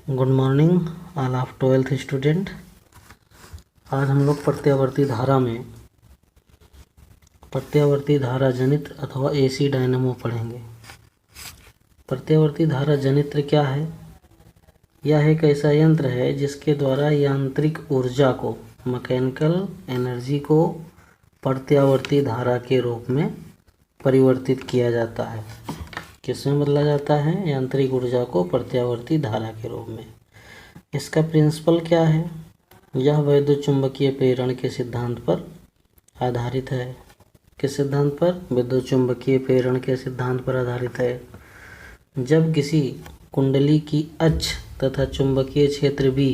Good morning all of 12th student. आज हम लोग प्रत्यावर्ती धारा में प्रत्यावर्ती धारा जनित्र अथवा एसी डायनेमो पढ़ेंगे। प्रत्यावर्ती धारा जनित्र क्या है? यह एक ऐसा यंत्र है जिसके द्वारा यांत्रिक ऊर्जा को, मैकेनिकल एनर्जी को प्रत्यावर्ती धारा के रूप में परिवर्तित किया जाता है। किसमें बदला जाता है? यांत्रिक ऊर्जा को प्रत्यावर्ती धारा के रूप में। इसका प्रिंसिपल क्या है? यह वैद्युत चुंबकीय प्रेरण के सिद्धांत पर आधारित है। किस सिद्धांत पर? विद्युत चुंबकीय प्रेरण के सिद्धांत पर आधारित है। जब किसी कुंडली की अक्ष तथा चुंबकीय क्षेत्र B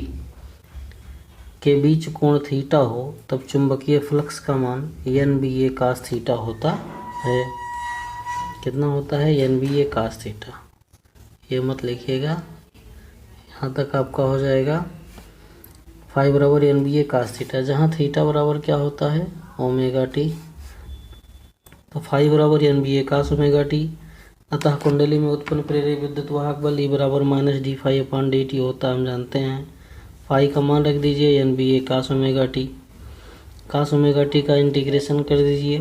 के बीच कोण थीटा हो तब चुंबकीय फ्लक्स का मान NBA cos थीटा होता है। कितना होता है? NBA cos theta. ये मत लिखिएगा, यहाँ तक आपका हो जाएगा। फाई बराबर NBA cos थीटा, जहाँ थीटा बराबर क्या होता है? Omega T. तो फाई बराबर NBA cos ओमेगा टी। अतः कुंडली में उत्पन्न प्रेरित विद्युत वाहक बल E बराबर -d∅/dt होता है, हम जानते हैं। फाई का मान रख दीजिए NBA cos omega T. cos omega T का इंटीग्रेशन कर दीजिए,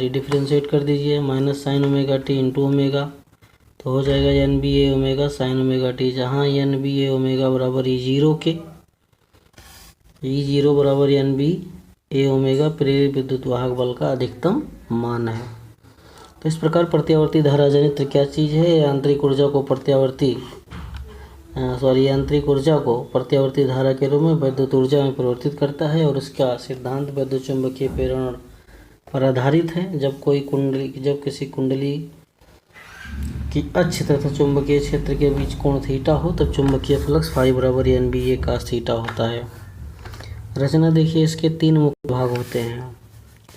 डिफरेंशिएट कर दीजिए, minus sine omega T into omega, तो हो जाएगा NBA omega sine omega T, जहाँ NBA ओमेगा बराबर E0 के, E0 बराबर NBA ओमेगा प्रेरित विद्युत वाहक बल का अधिकतम मान है। तो इस प्रकार प्रत्यावर्ती धारा जनित्र क्या चीज़ है? यांत्रिक ऊर्जा को प्रत्यावर्ती धारा के रूप में विद्युत ऊर्जा में परिवर्तित करता है और इसका सिद्धांत विद्युत चुंबकीय प्रेरण पर आधारित है। जब किसी कुंडली की अक्ष तथा चुंबकीय क्षेत्र के बीच कोण थीटा हो तब चुंबकीय फ्लक्स फाई बराबर NBA cos थीटा होता है। रचना देखिए, इसके 3 मुख्य भाग होते हैं।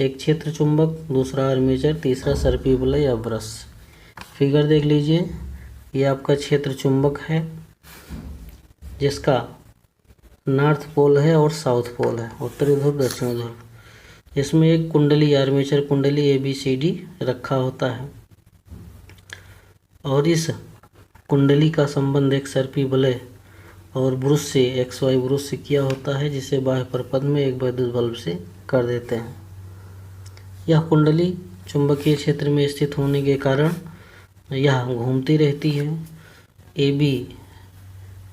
एक क्षेत्र चुंबक, दूसरा आर्मेचर, तीसरा सर्पी वलय या ब्रश। फिगर देख लीजिए, ये आपका क्षेत्र चुंबक है जिसका नॉर्थ पोल है और साउथ पोल है, उत्तरी ध्रुव दक्षिणी ध्रुव। इसमें एक कुंडली, आर्मेचर कुंडली ABCD रखा होता है और इस कुंडली का संबंध एक सर्पी वलय और ब्रुश से, XY ब्रुश से किया होता है, जिसे बाह्य परिपथ में एक विद्युत बल्ब से कर देते हैं। यह कुंडली चुंबकीय क्षेत्र में स्थित होने के कारण यह घूमती रहती है। AB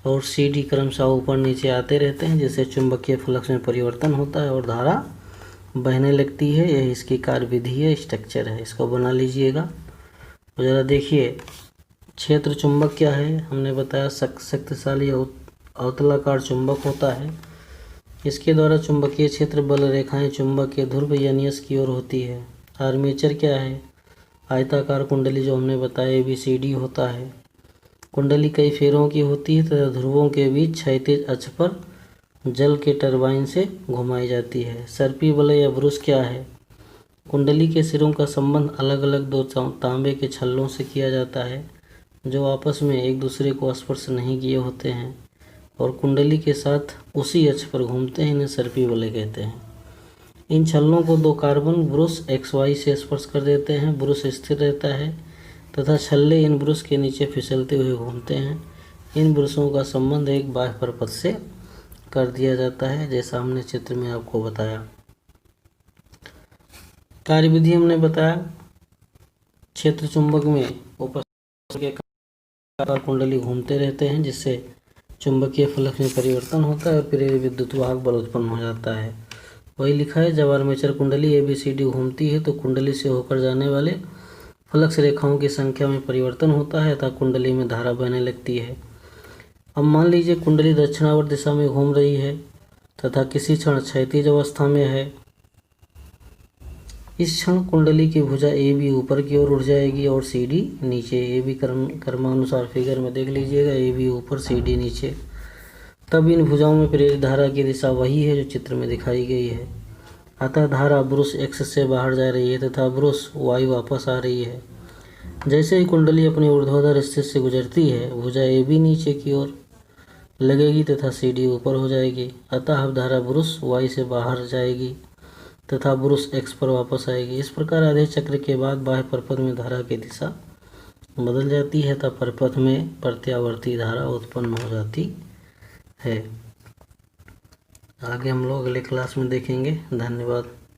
और CD क्रमशः ऊपर नीचे आते रहते हैं, जिससे चुंबकीय फ्लक्स में परिवर्तन होता है और धारा बहने लगती है। यह इसकी कार्यविधि है, स्ट्रक्चर है, इसको बना लीजिएगा। तो ज़रा देखिए, क्षेत्र चुंबक क्या है? हमने बताया शक्तिशाली अवतलाकार चुंबक होता है। इसके द्वारा चुंबकीय क्षेत्र बल रेखाएं चुंबक के ध्रुव या न्यास की ओर होती है। आर्मेचर क्या है? आयताकार कुंडली जो हमने बताया ABCD होता है। कुंडली कई फेरों की होती है तथा ध्रुवों के बीच क्षैतिज अक्ष पर जल के टरबाइन से घुमाई जाती है। सर्पी वलय या ब्रुश क्या है? कुंडली के सिरों का संबंध अलग अलग 2 तांबे के छल्लों से किया जाता है जो आपस में एक दूसरे को स्पर्श नहीं किए होते हैं और कुंडली के साथ उसी अक्ष पर घूमते हैं। इन्हें सर्पी वलय कहते हैं। इन छल्लों को 2 कार्बन ब्रुश XY से स्पर्श कर देते हैं। ब्रुश स्थिर रहता है तथा छल्ले इन ब्रुश के नीचे फिसलते हुए घूमते हैं। इन ब्रुशों का संबंध एक बाह्य परिपथ से कर दिया जाता है, जैसा हमने चित्र में आपको बताया। कार्यविधि हमने बताया, क्षेत्र चुंबक में ऊपर के कुंडली घूमते रहते हैं, जिससे चुंबकीय फ्लक्स में परिवर्तन होता है और प्रेरित विद्युत वाहक बल उत्पन्न हो जाता है। वही लिखा है, जब आर्मेचर कुंडली ABCD घूमती है तो कुंडली से होकर जाने वाले फ्लक्स रेखाओं की संख्या में परिवर्तन होता है तथा कुंडली में धारा बहने लगती है। अब मान लीजिए कुंडली दक्षिणावर्त दिशा में घूम रही है तथा किसी क्षण क्षैतिज अवस्था में है। इस क्षण कुंडली की भुजा AB ऊपर की ओर उठ जाएगी और CD नीचे। AB क्रमानुसार फिगर में देख लीजिएगा, AB ऊपर CD नीचे। तब इन भुजाओं में प्रेरित धारा की दिशा वही है जो चित्र में दिखाई गई है। अतः धारा ब्रुश X से बाहर जा रही है तथा ब्रुश Y वापस आ रही है। जैसे ही कुंडली अपनी ऊर्ध्वाधर स्थिति से गुजरती है, भुजा AB नीचे की ओर लगेगी तथा CD ऊपर हो जाएगी। अतः अब धारा ब्रुश Y से बाहर जाएगी तथा ब्रुश X पर वापस आएगी। इस प्रकार आधे चक्र के बाद बाह्य परिपथ में धारा की दिशा बदल जाती है तब परिपथ में प्रत्यावर्ती धारा उत्पन्न हो जाती है। आगे हम लोग अगले क्लास में देखेंगे। धन्यवाद।